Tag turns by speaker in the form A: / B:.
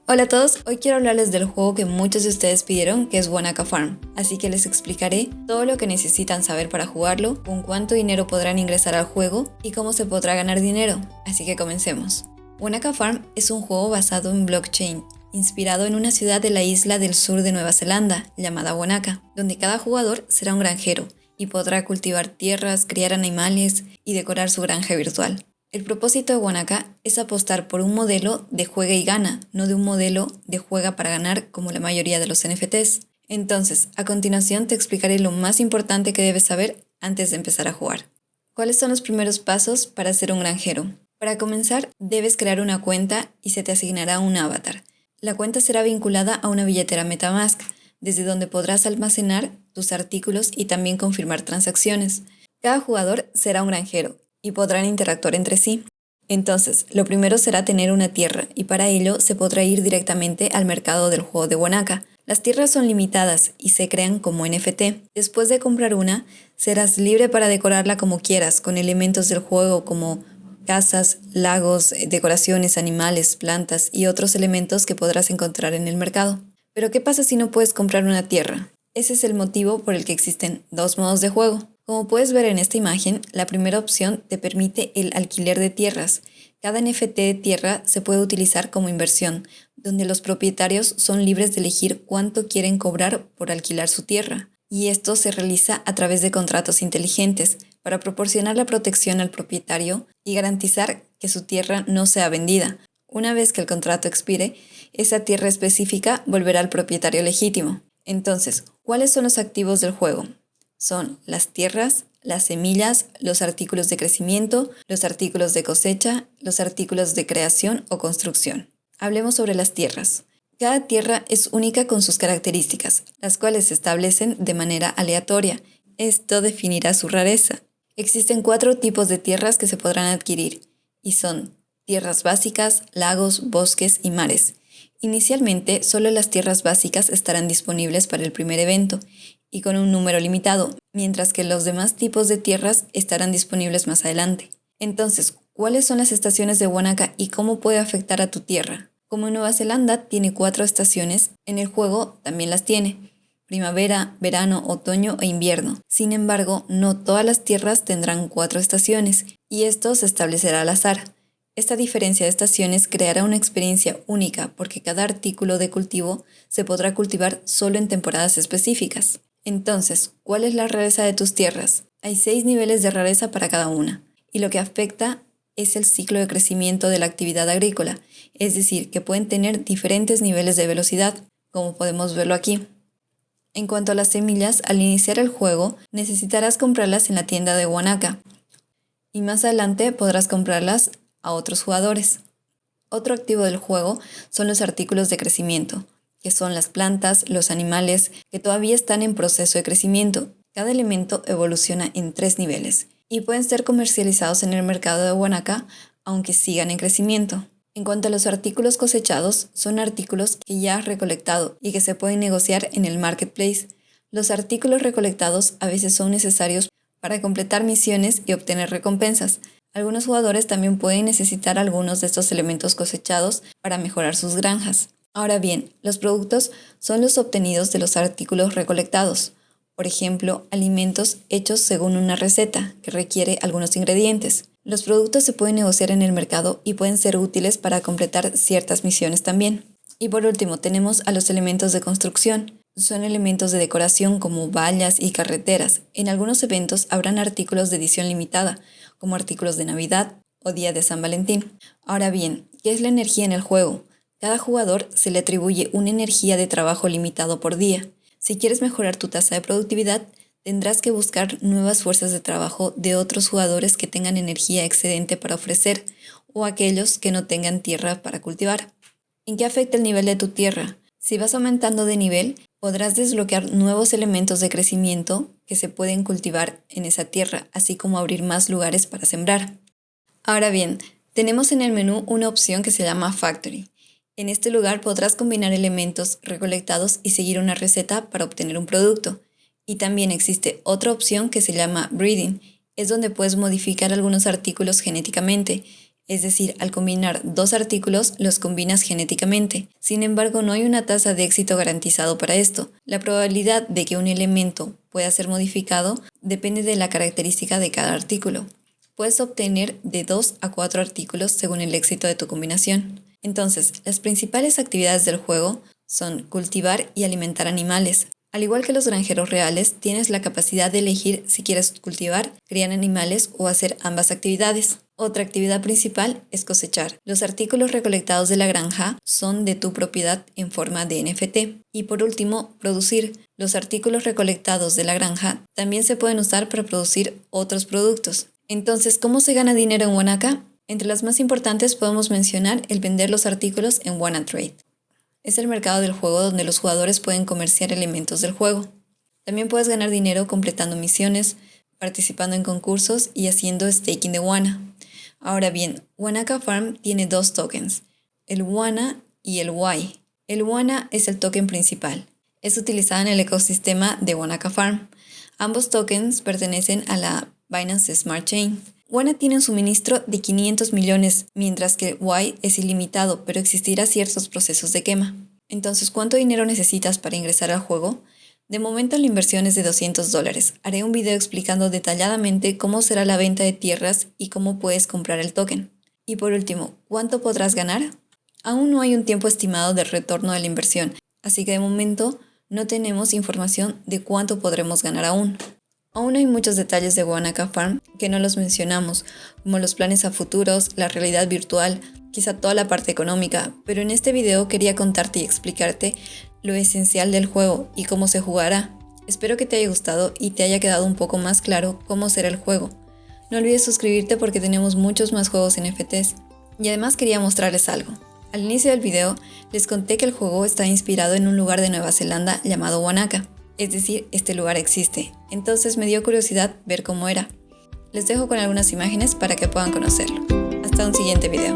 A: Hola a todos, hoy quiero hablarles del juego que muchos de ustedes pidieron, que es Wanaka Farm, así que les explicaré todo lo que necesitan saber para jugarlo, con cuánto dinero podrán ingresar al juego y cómo se podrá ganar dinero, así que comencemos. Wanaka Farm es un juego basado en blockchain, inspirado en una ciudad de la isla del sur de Nueva Zelanda, llamada Wanaka, donde cada jugador será un granjero y podrá cultivar tierras, criar animales y decorar su granja virtual. El propósito de Wanaka es apostar por un modelo de juega y gana, no de un modelo de juega para ganar como la mayoría de los NFTs. Entonces, a continuación te explicaré lo más importante que debes saber antes de empezar a jugar. ¿Cuáles son los primeros pasos para ser un granjero? Para comenzar, debes crear una cuenta y se te asignará un avatar. La cuenta será vinculada a una billetera MetaMask, desde donde podrás almacenar tus artículos y también confirmar transacciones. Cada jugador será un granjero y podrán interactuar entre sí. Entonces, lo primero será tener una tierra y para ello se podrá ir directamente al mercado del juego de Wanaka. Las tierras son limitadas y se crean como NFT. Después de comprar una, serás libre para decorarla como quieras, con elementos del juego como casas, lagos, decoraciones, animales, plantas y otros elementos que podrás encontrar en el mercado. Pero ¿qué pasa si no puedes comprar una tierra? Ese es el motivo por el que existen dos modos de juego. Como puedes ver en esta imagen, la primera opción te permite el alquiler de tierras. Cada NFT de tierra se puede utilizar como inversión, donde los propietarios son libres de elegir cuánto quieren cobrar por alquilar su tierra. Y esto se realiza a través de contratos inteligentes para proporcionar la protección al propietario y garantizar que su tierra no sea vendida. Una vez que el contrato expire, esa tierra específica volverá al propietario legítimo. Entonces, ¿cuáles son los activos del juego? Son las tierras, las semillas, los artículos de crecimiento, los artículos de cosecha, los artículos de creación o construcción. Hablemos sobre las tierras. Cada tierra es única con sus características, las cuales se establecen de manera aleatoria. Esto definirá su rareza. Existen 4 tipos de tierras que se podrán adquirir, y son tierras básicas, lagos, bosques y mares. Inicialmente, solo las tierras básicas estarán disponibles para el primer evento y con un número limitado, mientras que los demás tipos de tierras estarán disponibles más adelante. Entonces, ¿cuáles son las estaciones de Wanaka y cómo puede afectar a tu tierra? Como Nueva Zelanda tiene 4 estaciones, en el juego también las tiene: primavera, verano, otoño e invierno. Sin embargo, no todas las tierras tendrán 4 estaciones, y esto se establecerá al azar. Esta diferencia de estaciones creará una experiencia única porque cada artículo de cultivo se podrá cultivar solo en temporadas específicas. Entonces, ¿cuál es la rareza de tus tierras? Hay 6 niveles de rareza para cada una, y lo que afecta es el ciclo de crecimiento de la actividad agrícola, es decir, que pueden tener diferentes niveles de velocidad, como podemos verlo aquí. En cuanto a las semillas, al iniciar el juego, necesitarás comprarlas en la tienda de Wanaka, y más adelante podrás comprarlas a otros jugadores. Otro activo del juego son los artículos de crecimiento, que son las plantas, los animales, que todavía están en proceso de crecimiento. Cada elemento evoluciona en 3 niveles y pueden ser comercializados en el mercado de Wanaka, aunque sigan en crecimiento. En cuanto a los artículos cosechados, son artículos que ya has recolectado y que se pueden negociar en el marketplace. Los artículos recolectados a veces son necesarios para completar misiones y obtener recompensas. Algunos jugadores también pueden necesitar algunos de estos elementos cosechados para mejorar sus granjas. Ahora bien, los productos son los obtenidos de los artículos recolectados. Por ejemplo, alimentos hechos según una receta que requiere algunos ingredientes. Los productos se pueden negociar en el mercado y pueden ser útiles para completar ciertas misiones también. Y por último, tenemos a los elementos de construcción. Son elementos de decoración como vallas y carreteras. En algunos eventos habrán artículos de edición limitada, como artículos de Navidad o Día de San Valentín. Ahora bien, ¿qué es la energía en el juego? Cada jugador se le atribuye una energía de trabajo limitado por día. Si quieres mejorar tu tasa de productividad, tendrás que buscar nuevas fuerzas de trabajo de otros jugadores que tengan energía excedente para ofrecer o aquellos que no tengan tierra para cultivar. ¿En qué afecta el nivel de tu tierra? Si vas aumentando de nivel, podrás desbloquear nuevos elementos de crecimiento que se pueden cultivar en esa tierra, así como abrir más lugares para sembrar. Ahora bien, tenemos en el menú una opción que se llama Factory. En este lugar podrás combinar elementos recolectados y seguir una receta para obtener un producto. Y también existe otra opción que se llama breeding, es donde puedes modificar algunos artículos genéticamente. Es decir, al combinar dos artículos, los combinas genéticamente. Sin embargo, no hay una tasa de éxito garantizado para esto. La probabilidad de que un elemento pueda ser modificado depende de la característica de cada artículo. Puedes obtener de 2 a 4 artículos según el éxito de tu combinación. Entonces, las principales actividades del juego son cultivar y alimentar animales. Al igual que los granjeros reales, tienes la capacidad de elegir si quieres cultivar, criar animales o hacer ambas actividades. Otra actividad principal es cosechar. Los artículos recolectados de la granja son de tu propiedad en forma de NFT. Y por último, producir. Los artículos recolectados de la granja también se pueden usar para producir otros productos. Entonces, ¿cómo se gana dinero en Wanaka? Entre las más importantes podemos mencionar el vender los artículos en WannaTrade. Es el mercado del juego donde los jugadores pueden comerciar elementos del juego. También puedes ganar dinero completando misiones, participando en concursos y haciendo staking de Wana. Ahora bien, Wanaka Farm tiene dos tokens, el Wana y el Y. El Wana es el token principal. Es utilizado en el ecosistema de Wanaka Farm. Ambos tokens pertenecen a la Binance Smart Chain. Wana tiene un suministro de 500 millones, mientras que Y es ilimitado, pero existirá ciertos procesos de quema. Entonces, ¿cuánto dinero necesitas para ingresar al juego? De momento la inversión es de $200. Haré un video explicando detalladamente cómo será la venta de tierras y cómo puedes comprar el token. Y por último, ¿cuánto podrás ganar? Aún no hay un tiempo estimado del retorno de la inversión, así que de momento no tenemos información de cuánto podremos ganar aún. Aún hay muchos detalles de Wanaka Farm que no los mencionamos, como los planes a futuros, la realidad virtual, quizá toda la parte económica, pero en este video quería contarte y explicarte lo esencial del juego y cómo se jugará. Espero que te haya gustado y te haya quedado un poco más claro cómo será el juego. No olvides suscribirte porque tenemos muchos más juegos NFTs. Y además quería mostrarles algo. Al inicio del video les conté que el juego está inspirado en un lugar de Nueva Zelanda llamado Wanaka. Es decir, este lugar existe. Entonces me dio curiosidad ver cómo era. Les dejo con algunas imágenes para que puedan conocerlo. Hasta un siguiente video.